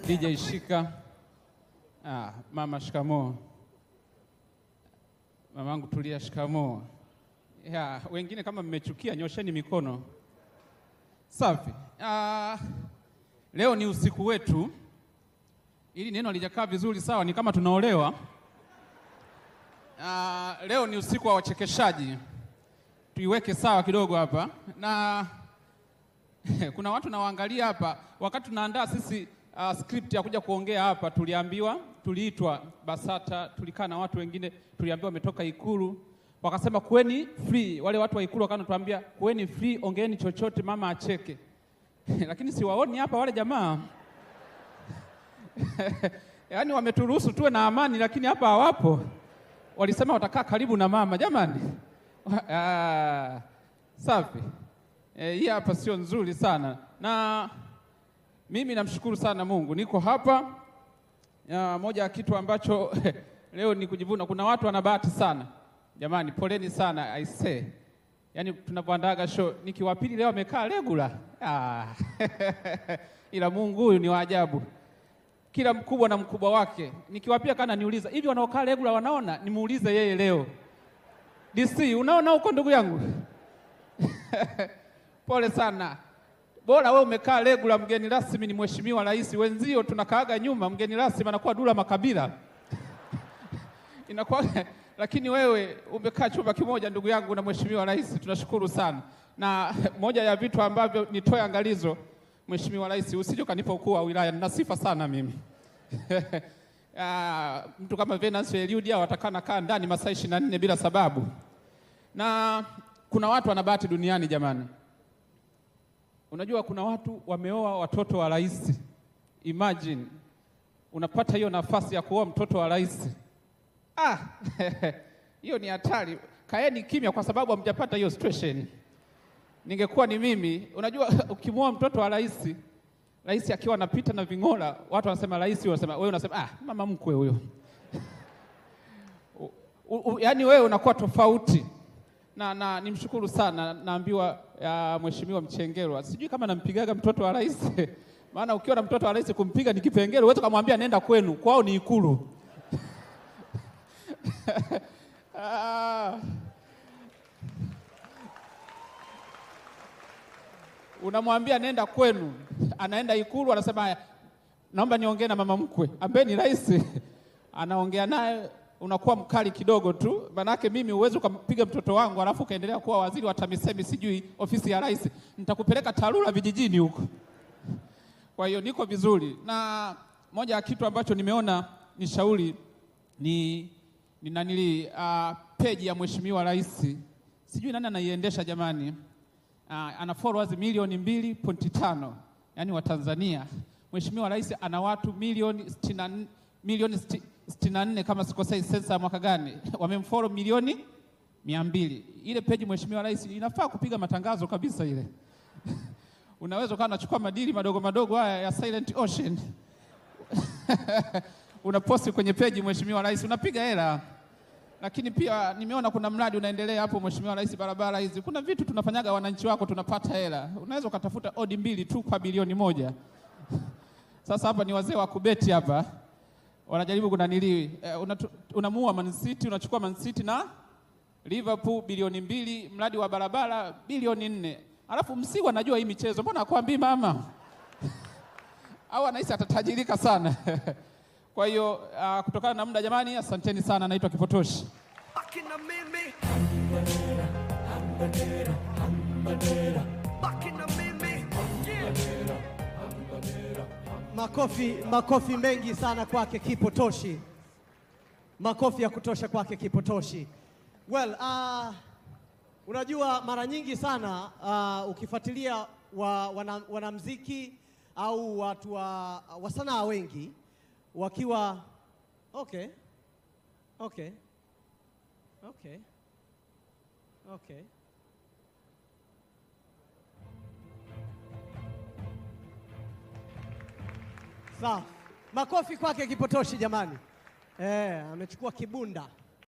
DJ Shika. Mama shikamoo. Mamangu Tulia shikamoo. Wengine kama mmechukia nyosheni mikono. Safi. Leo ni usiku wetu. Ili neno lijakaa vizuri sawa, ni kama tunaolewa. Leo ni usiku wa wachekeshaji. Tuiweke sawa kidogo hapa. Na kuna watu nawaangalia hapa, wakati tunaandaa sisi script ya kuja kuongea hapa, tuliitwa BASATA, tulikaa na watu wengine, tuliambiwa wametoka Ikulu, wakasema kuweni free. Wale watu wa Ikulu wakanatuambia kuweni free, ongeeni chochote mama acheke. Lakini siwaoni hapa wale jamaa. Yaani wameturuhusu tuwe na amani, lakini hapa hawapo. Walisema watakaa karibu na mama. Jamani. Safi. Hii hapa sio nzuri sana. Na mimi namshukuru sana Mungu. Niko hapa. Moja ya kitu ambacho leo ni kujivuna. Kuna watu wana bahati sana. Jamani, poleni sana I say. Yaani tunapoandaga show, nikiwapili leo amekaa regular. Ila Mungu huyu ni wa ajabu. Kila mkubwa na mkubwa wake. Nikiwapia kana niuliza, hivi wanaokaa regular wanaona? Nimuulize yeye leo. DC, unaona huko ndugu yangu? Pole sana. Bora wewe umekaa regular, mgeni rasmi ni Mheshimiwa Rais. Wenzio tunakaaga nyuma, mgeni rasmi anakuwa Dula Makabila. Inakuwa, lakini wewe umekaa chumba kimoja ndugu yangu na Mheshimiwa Rais. Tunashukuru sana. Na moja ya vitu ambavyo nitoe angalizo, Mheshimiwa Rais, usije kanipa ukuu wa wilaya, nina sifa sana mimi. Mtu kama Venance Eliudia watakana kaa ndani masaa 24 bila sababu. Na kuna watu wana bahati duniani jamani. Unajua kuna watu wameoa watoto wa rais. Imagine unapata hiyo nafasi ya kuoa mtoto wa rais. Hiyo ni hatari. Kaeni kimya kwa sababu hamjapata hiyo situation. Ningekuwa ni mimi, unajua ukimwoa mtoto wa rais, rais akiwa anapita na ving'ola, watu wanasema rais, wewe unasema mama mkwe huyo. Yaani wewe unakuwa tofauti. Na nimshukuru sana, naambiwa Mheshimiwa Mchengerwa, sijui kama nampigaga mtoto wa rais. Maana ukiwa na mtoto wa rais kumpiga ni kipengele, wewe ukamwambia nenda kwenu, kwao ni Ikulu. Unamwambia nenda kwenu, anaenda Ikulu, anasema naomba niongee na mama mkwe ambaye ni rais. Anaongea naye, unakuwa mkali kidogo tu. Manake mimi uwezo kumpiga mtoto wangu alafu kaendelea kuwa waziri wa TAMISEMI sijui ofisi ya rais, nitakupeleka TARURA vijijini huko. Kwa hiyo niko vizuri. Na moja ya kitu ambacho nimeona ni shauri ni page ya Mheshimiwa Rais. Sijui nani anaiendesha jamani. Ana followers milioni 2.5, yani wa Tanzania. Mheshimiwa Rais ana watu milioni 64 kama sikosei, sensa ya mwaka gani wamemfollow milioni 200. Ile page Mheshimiwa Rais inafaa kupiga matangazo kabisa ile. Unaweza ukawa unachukua madili madogo madogo haya ya Silent Ocean. Unaposti kwenye page Mheshimiwa Rais, unapiga hela. Lakini pia nimeona kuna mradi unaendelea hapo Mheshimiwa Rais, barabara hizi. Kuna vitu tunafanyaga wananchi wako tunapata hela. Unaweza ukatafuta odi 2 tu kwa bilioni 1. Sasa hapa ni wazee wa kubeti hapa. Wanajaribu kunaniliwi. Unamuua Man City, unachukua Man City na Liverpool bilioni 2, mradi wa barabara bilioni 4. Alafu Msigwa anajua hii michezo. Mbona hakuambii mama? Au anahisi atatajirika sana. Kwa hiyo kutokana na muda jamani, asanteni sana. Naitwa Kipotoshi. Makofi mengi sana kwake Kipotoshi. Makofi ya kutosha kwake Kipotoshi. Well, unajua mara nyingi sana ukifuatilia wanamuziki au watu wa sanaa wengi wakiwa okay. Sawa. Makofi kwake Kipotoshi jamani. Amechukua kibunda.